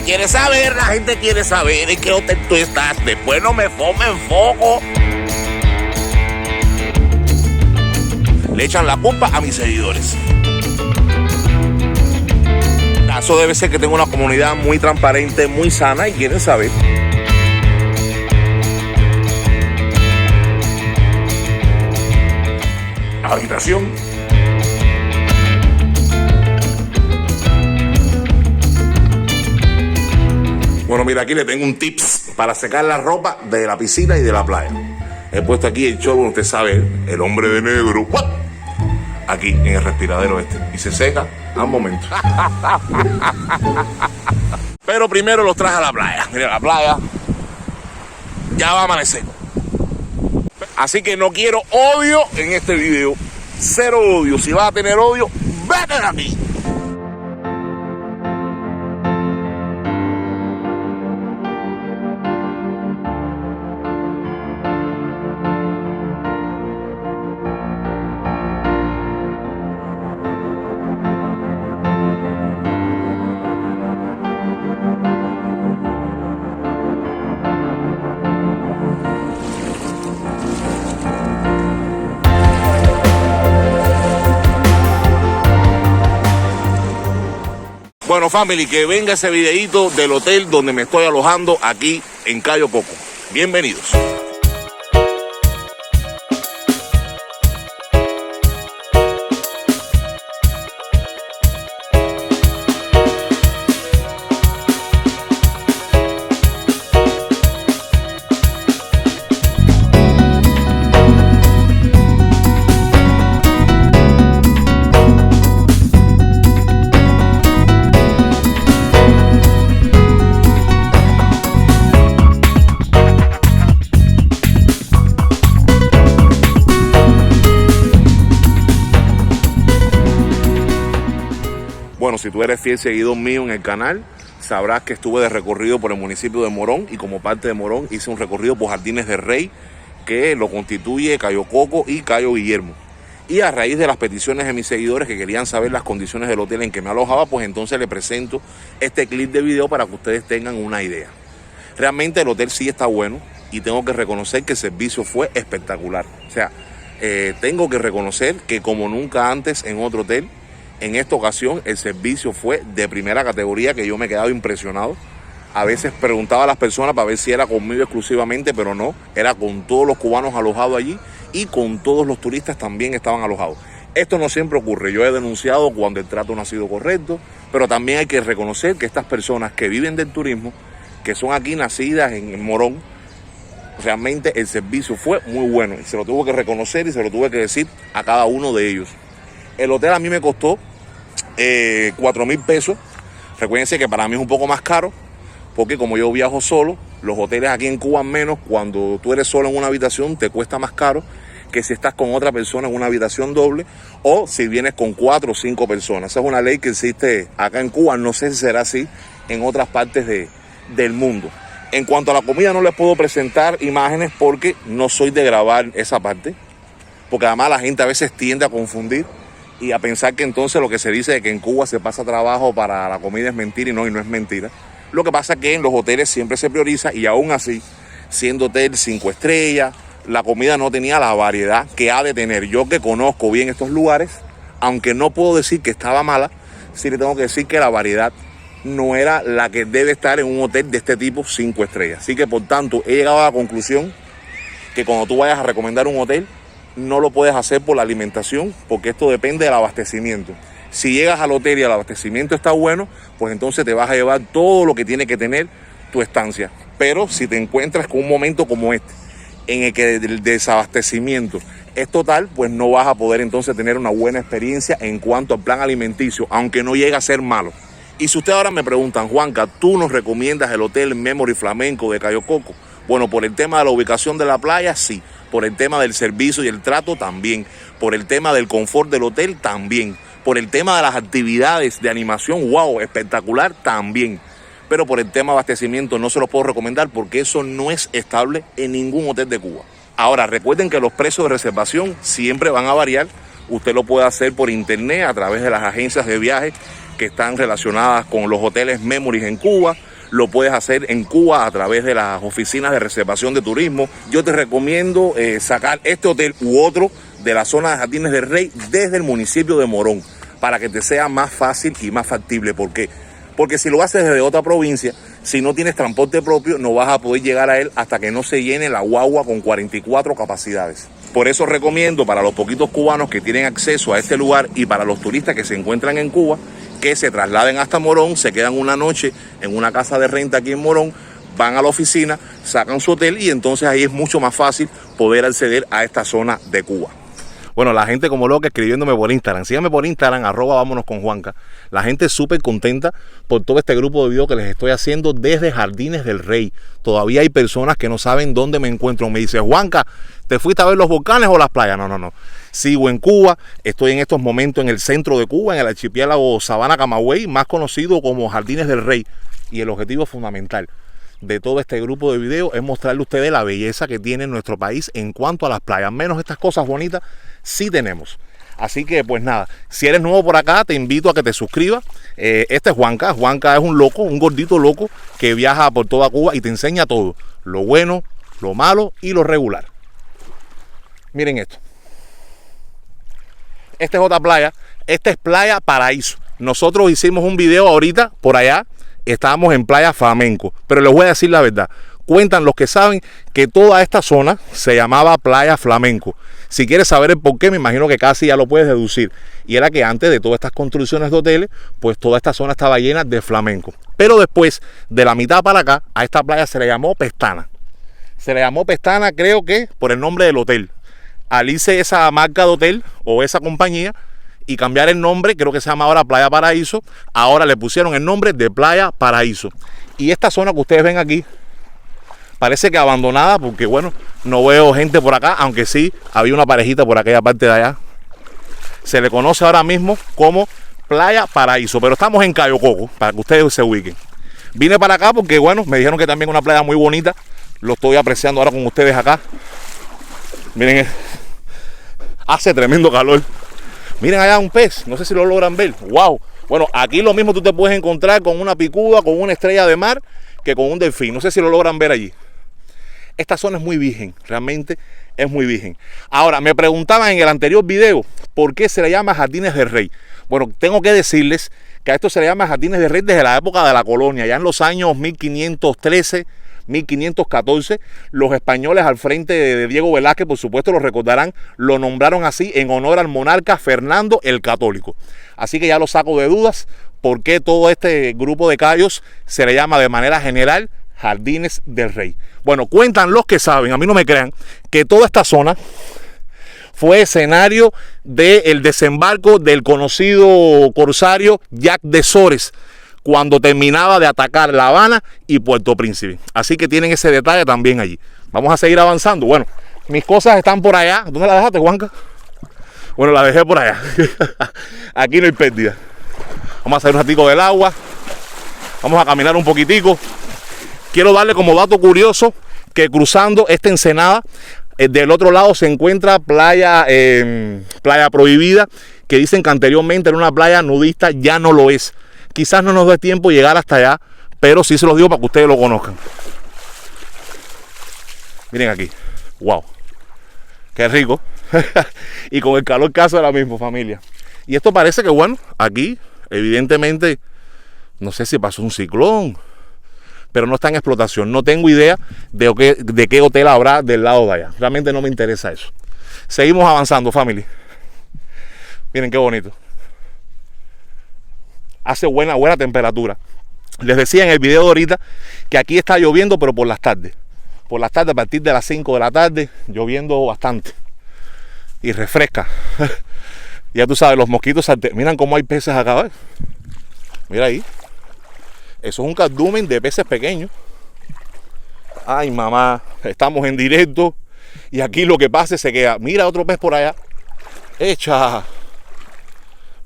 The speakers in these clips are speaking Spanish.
quiere saber, la gente quiere saber en qué hotel tú estás. Después no me enfoco. Le echan la culpa a mis seguidores. Eso debe ser que tengo una comunidad muy transparente, muy sana y quieren saber. Habitación. Bueno, mira, aquí le tengo un tips para secar la ropa de la piscina y de la playa. He puesto aquí el chorro, usted sabe, el hombre de negro. ¡What! Aquí en el respiradero este. Y se seca al momento. Pero primero los traje a la playa. Mira, la playa ya va a amanecer. Así que no quiero odio en este video. Cero odio. Si vas a tener odio, vete de aquí. Bueno, family, que venga ese videíto del hotel donde me estoy alojando aquí en Cayo Coco. Bienvenidos. Bueno, si tú eres fiel seguidor mío en el canal, sabrás que estuve de recorrido por el municipio de Morón y como parte de Morón hice un recorrido por Jardines del Rey, que lo constituye Cayo Coco y Cayo Guillermo. Y a raíz de las peticiones de mis seguidores que querían saber las condiciones del hotel en que me alojaba, pues entonces les presento este clip de video para que ustedes tengan una idea. Realmente el hotel sí está bueno y tengo que reconocer que el servicio fue espectacular. O sea, tengo que reconocer que como nunca antes en otro hotel, en esta ocasión el servicio fue de primera categoría, que yo me he quedado impresionado. A veces preguntaba a las personas para ver si era conmigo exclusivamente, pero no, era con todos los cubanos alojados allí y con todos los turistas también estaban alojados. Esto no siempre ocurre, yo he denunciado cuando el trato no ha sido correcto, pero también hay que reconocer que estas personas que viven del turismo, que son aquí nacidas en Morón, realmente el servicio fue muy bueno y se lo tuve que reconocer y se lo tuve que decir a cada uno de ellos. El hotel a mí me costó 4,000 pesos. Recuérdense que para mí es un poco más caro, porque como yo viajo solo, los hoteles aquí en Cuba menos, cuando tú eres solo en una habitación te cuesta más caro que si estás con otra persona en una habitación doble o si vienes con 4 o 5 personas. Esa es una ley que existe acá en Cuba, no sé si será así en otras partes del mundo. En cuanto a la comida no les puedo presentar imágenes porque no soy de grabar esa parte, porque además la gente a veces tiende a confundir y a pensar que entonces lo que se dice de que en Cuba se pasa trabajo para la comida es mentira y no es mentira. Lo que pasa es que en los hoteles siempre se prioriza y aún así, siendo hotel 5 estrellas, la comida no tenía la variedad que ha de tener. Yo que conozco bien estos lugares, aunque no puedo decir que estaba mala, sí le tengo que decir que la variedad no era la que debe estar en un hotel de este tipo 5 estrellas. Así que por tanto he llegado a la conclusión que cuando tú vayas a recomendar un hotel, no lo puedes hacer por la alimentación, porque esto depende del abastecimiento. Si llegas al hotel y el abastecimiento está bueno, pues entonces te vas a llevar todo lo que tiene que tener tu estancia. Pero si te encuentras con un momento como este, en el que el desabastecimiento es total, pues no vas a poder entonces tener una buena experiencia en cuanto al plan alimenticio, aunque no llegue a ser malo. Y si ustedes ahora me preguntan, Juanca, ¿tú nos recomiendas el Hotel Memory Flamenco de Cayo Coco? Bueno, por el tema de la ubicación de la playa, sí. Por el tema del servicio y el trato, también. Por el tema del confort del hotel, también. Por el tema de las actividades de animación, wow, espectacular, también. Pero por el tema de abastecimiento no se los puedo recomendar porque eso no es estable en ningún hotel de Cuba. Ahora, recuerden que los precios de reservación siempre van a variar. Usted lo puede hacer por internet a través de las agencias de viajes que están relacionadas con los hoteles Memories en Cuba. lo puedes hacer en Cuba a través de las oficinas de reservación de turismo. Yo te recomiendo sacar este hotel u otro de la zona de Jardines del Rey desde el municipio de Morón, para que te sea más fácil y más factible. ¿Por qué? Porque si lo haces desde otra provincia, si no tienes transporte propio, no vas a poder llegar a él hasta que no se llene la guagua con 44 capacidades. Por eso recomiendo para los poquitos cubanos que tienen acceso a este lugar y para los turistas que se encuentran en Cuba, que se trasladen hasta Morón, se quedan una noche en una casa de renta aquí en Morón, van a la oficina, sacan su hotel y entonces ahí es mucho más fácil poder acceder a esta zona de Cuba. Bueno, la gente como loca escribiéndome por Instagram. Síganme por Instagram, @vámonosconjuanca. La gente súper contenta por todo este grupo de videos que les estoy haciendo desde Jardines del Rey. Todavía hay personas que no saben dónde me encuentro. Me dice, Juanca, ¿te fuiste a ver los volcanes o las playas? No. Sigo en Cuba. Estoy en estos momentos en el centro de Cuba, en el archipiélago Sabana Camagüey, más conocido como Jardines del Rey. Y el objetivo fundamental de todo este grupo de videos es mostrarle a ustedes la belleza que tiene nuestro país en cuanto a las playas. Menos estas cosas bonitas sí tenemos. Así que pues nada, si eres nuevo por acá, te invito a que te suscribas. Este es Juanca. Juanca es un loco, un gordito loco que viaja por toda Cuba y te enseña todo. Lo bueno, lo malo y lo regular. Miren esto. Esta es otra playa. Esta es Playa Paraíso. Nosotros hicimos un video ahorita por allá. Estábamos en Playa Flamenco, pero les voy a decir la verdad. Cuentan los que saben que toda esta zona se llamaba Playa Flamenco. Si quieres saber el por qué, me imagino que casi ya lo puedes deducir. Y era que antes de todas estas construcciones de hoteles, pues toda esta zona estaba llena de flamenco. Pero después, de la mitad para acá, a esta playa se le llamó Pestana. Se le llamó Pestana, creo que por el nombre del hotel. Al irse esa marca de hotel o esa compañía y cambiar el nombre, creo que se llama ahora Playa Paraíso, ahora le pusieron el nombre de Playa Paraíso. Y esta zona que ustedes ven aquí parece que abandonada, porque bueno, no veo gente por acá, aunque sí había una parejita por aquella parte de allá. Se le conoce ahora mismo como Playa Paraíso, pero estamos en Cayo Coco, para que ustedes se ubiquen. Vine para acá porque bueno, me dijeron que también es una playa muy bonita. Lo estoy apreciando ahora con ustedes acá. Miren, hace tremendo calor. Miren allá un pez, no sé si lo logran ver. ¡Wow! Bueno, aquí lo mismo tú te puedes encontrar con una picuda, con una estrella de mar, que con un delfín. No sé si lo logran ver allí. Esta zona es muy virgen, realmente es muy virgen. Ahora, me preguntaban en el anterior video, ¿por qué se le llama Jardines del Rey? Bueno, tengo que decirles que a esto se le llama Jardines del Rey desde la época de la colonia, ya en los años 1513, 1514, los españoles al frente de Diego Velázquez, por supuesto lo recordarán, lo nombraron así en honor al monarca Fernando el Católico. Así que ya lo saco de dudas, por qué todo este grupo de cayos se le llama de manera general Jardines del Rey. Bueno, cuentan los que saben, a mí no me crean, que toda esta zona fue escenario del desembarco del conocido corsario Jack de Sores, cuando terminaba de atacar La Habana y Puerto Príncipe. Así que tienen ese detalle también allí. Vamos a seguir avanzando. Bueno, mis cosas están por allá. ¿Dónde las dejaste, Juanca? Bueno, la dejé por allá. Aquí no hay pérdida. Vamos a hacer un ratico del agua. Vamos a caminar un poquitico. Quiero darle como dato curioso que cruzando esta ensenada, del otro lado se encuentra Playa Prohibida, que dicen que anteriormente era una playa nudista, ya no lo es. Quizás no nos dé tiempo llegar hasta allá, pero sí se los digo para que ustedes lo conozcan. Miren aquí. Wow. Qué rico. Y con el calor que hace ahora mismo, familia. Y esto parece que, bueno, aquí, evidentemente, no sé si pasó un ciclón, pero no está en explotación. No tengo idea de qué hotel habrá del lado de allá. Realmente no me interesa eso. Seguimos avanzando, familia. Miren qué bonito. Hace buena temperatura. Les decía en el video de ahorita que aquí está lloviendo, pero por las tardes. Por las tardes, a partir de las 5 de la tarde, lloviendo bastante. Y refresca. Ya tú sabes, los mosquitos salten. Miran cómo hay peces acá, ¿ves? Mira ahí. Eso es un cardumen de peces pequeños. Ay, mamá, estamos en directo. Y aquí lo que pase se queda. Mira otro pez por allá. Echa.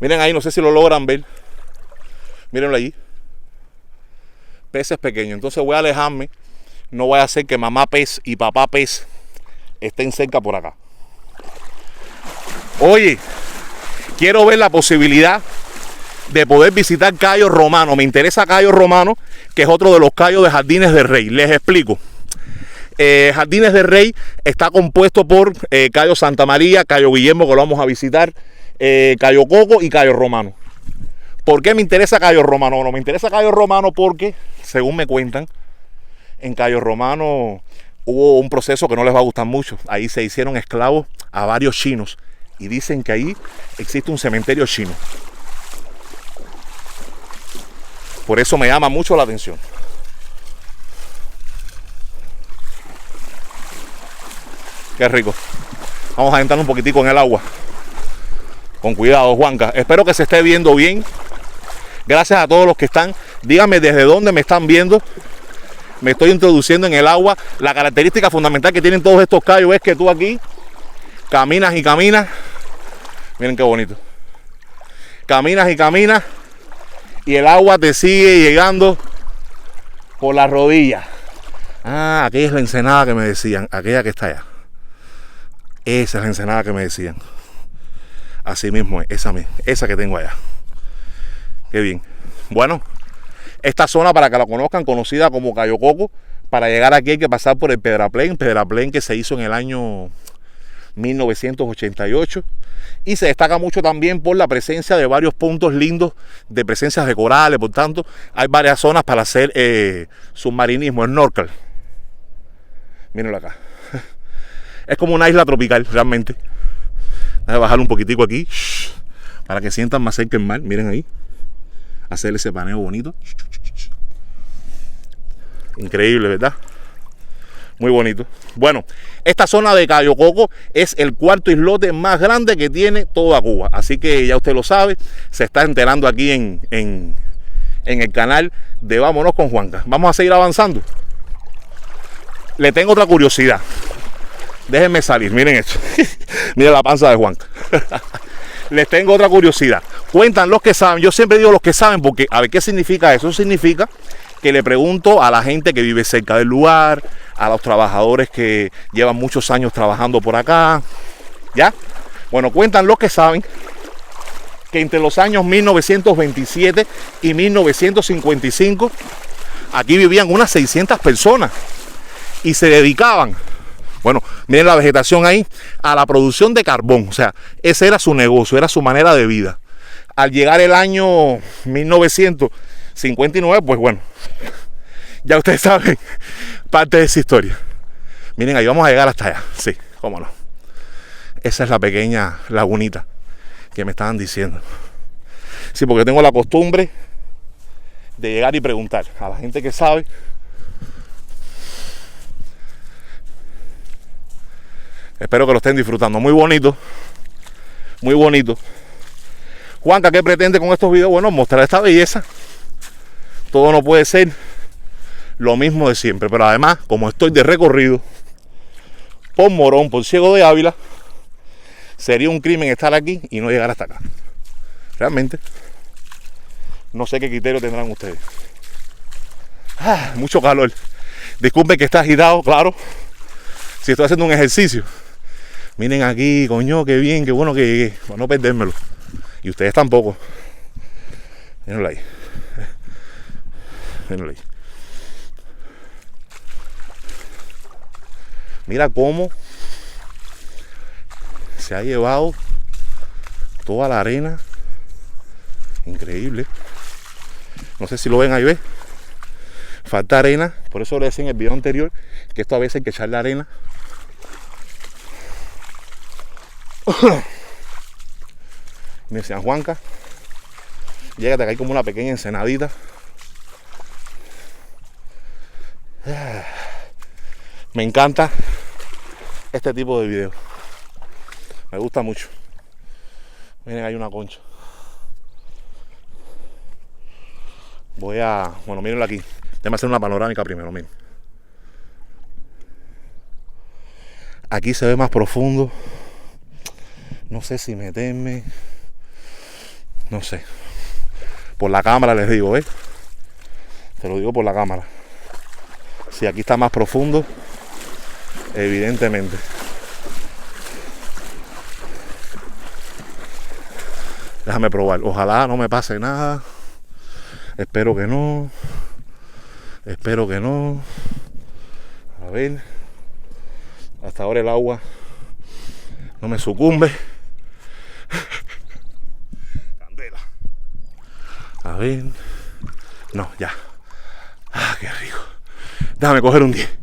Miren ahí, no sé si lo logran ver. Mírenlo allí. Peces pequeños. Entonces voy a alejarme. No voy a hacer que mamá pez y papá pez estén cerca por acá. Oye, quiero ver la posibilidad de poder visitar Cayo Romano. Me interesa Cayo Romano, que es otro de los cayos de Jardines del Rey. Les explico. Jardines del Rey está compuesto por Cayo Santa María, Cayo Guillermo, que lo vamos a visitar, Cayo Coco y Cayo Romano. ¿Por qué me interesa Cayo Romano? Bueno, me interesa Cayo Romano porque, según me cuentan, en Cayo Romano hubo un proceso que no les va a gustar mucho. Ahí se hicieron esclavos a varios chinos y dicen que ahí existe un cementerio chino. Por eso me llama mucho la atención. Qué rico. Vamos a entrar un poquitico en el agua. Con cuidado, Juanca. Espero que se esté viendo bien. Gracias a todos los que están. Díganme desde dónde me están viendo. Me estoy introduciendo en el agua. La característica fundamental que tienen todos estos cayos es que tú aquí caminas y caminas. Miren qué bonito. Caminas y caminas y el agua te sigue llegando por las rodillas. Ah, aquella es la ensenada que me decían. Aquella que está allá. Esa es la ensenada que me decían. Así mismo es, esa que tengo allá. Qué bien. Bueno, esta zona, para que la conozcan, conocida como Cayo Coco, para llegar aquí hay que pasar por el Pedraplén que se hizo en el año 1988 y se destaca mucho también por la presencia de varios puntos lindos de presencias de corales. Por tanto, hay varias zonas para hacer submarinismo, snorkel. Mírenlo acá. Es como una isla tropical, realmente. Voy a bajar un poquitico aquí para que sientan más cerca el mar. Miren ahí. Hacer ese paneo bonito. Increíble, ¿verdad? Muy bonito. Bueno, esta zona de Cayo Coco es el cuarto islote más grande que tiene toda Cuba. Así que ya usted lo sabe. Se está enterando aquí en el canal de Vámonos con Juanca. Vamos a seguir avanzando. Le tengo otra curiosidad. Déjenme salir, miren esto. Miren la panza de Juanca. Les tengo otra curiosidad. Cuentan los que saben. Yo siempre digo los que saben porque, a ver, ¿qué significa eso? Eso significa que le pregunto a la gente que vive cerca del lugar, a los trabajadores que llevan muchos años trabajando por acá. ¿Ya? Bueno, cuentan los que saben que entre los años 1927 y 1955 aquí vivían unas 600 personas y se dedicaban, bueno, miren la vegetación ahí, a la producción de carbón. O sea, ese era su negocio, era su manera de vida. Al llegar el año 1959, pues bueno, ya ustedes saben parte de esa historia. Miren, ahí vamos a llegar hasta allá. Sí, cómo no. Esa es la pequeña lagunita que me estaban diciendo. Sí, porque tengo la costumbre de llegar y preguntar a la gente que sabe. Espero que lo estén disfrutando. Muy bonito. Muy bonito. Juanca, ¿qué pretende con estos videos? Bueno, mostrar esta belleza. Todo no puede ser lo mismo de siempre. Pero además, como estoy de recorrido por Morón, por Ciego de Ávila, sería un crimen estar aquí y no llegar hasta acá. Realmente. No sé qué criterio tendrán ustedes. Mucho calor. Disculpen que está agitado, claro. Si estoy haciendo un ejercicio. Miren aquí, coño, qué bien, qué bueno que llegué. Para no perdérmelo. Y ustedes tampoco. Mírenlo ahí. Mírenlo ahí. Mira cómo se ha llevado toda la arena. Increíble. No sé si lo ven ahí, ¿ves? Falta arena. Por eso le decía en el video anterior que esto a veces hay que echarle arena. Me decían, Juanca, llégate, acá hay como una pequeña ensenadita. Me encanta este tipo de videos. Me gusta mucho. Miren, hay una concha. Bueno, mírenlo aquí. Déjame hacer una panorámica primero, miren. Aquí se ve más profundo. No sé si meterme. No sé. Por la cámara les digo, ¿eh? Te lo digo por la cámara. Si aquí está más profundo, evidentemente. Déjame probar. Ojalá no me pase nada. Espero que no. Espero que no. A ver. Hasta ahora el agua no me sucumbe. Candela. A ver. No, ya. Ah, qué rico. Déjame coger un 10. Qué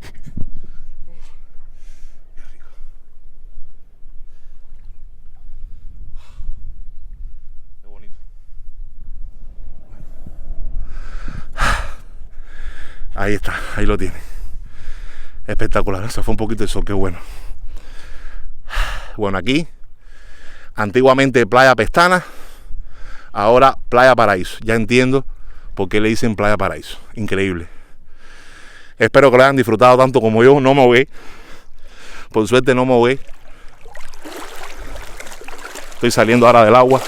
rico. Qué bonito. Ahí está, ahí lo tiene. Espectacular, se fue un poquito el sol, qué bueno. Bueno, aquí, antiguamente Playa Pestana, ahora Playa Paraíso. Ya entiendo por qué le dicen Playa Paraíso. Increíble. Espero que lo hayan disfrutado tanto como yo. No me ahogué. Por suerte no me ahogué. Estoy saliendo ahora del agua.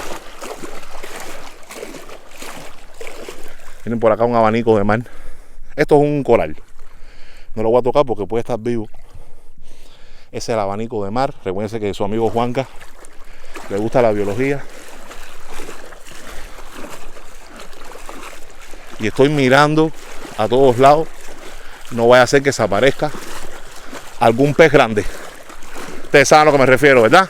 Tienen por acá un abanico de mar. Esto es un coral. No lo voy a tocar porque puede estar vivo. Ese es el abanico de mar. Recuérdense que su amigo Juanca le gusta la biología. Y estoy mirando a todos lados. No vaya a ser que se aparezca algún pez grande. Ustedes saben a lo que me refiero, ¿verdad?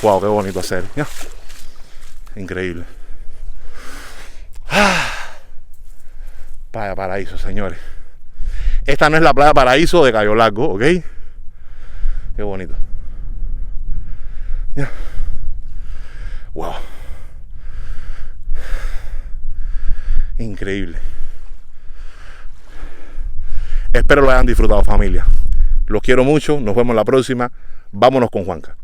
Wow, qué bonito hacer. ¿Ya? Increíble. Playa Paraíso, señores. Esta no es la Playa Paraíso de Cayo Largo, ¿ok? Qué bonito. ¿Ya? Wow. Increíble. Espero lo hayan disfrutado, familia. Los quiero mucho. Nos vemos la próxima. Vámonos con Juanca.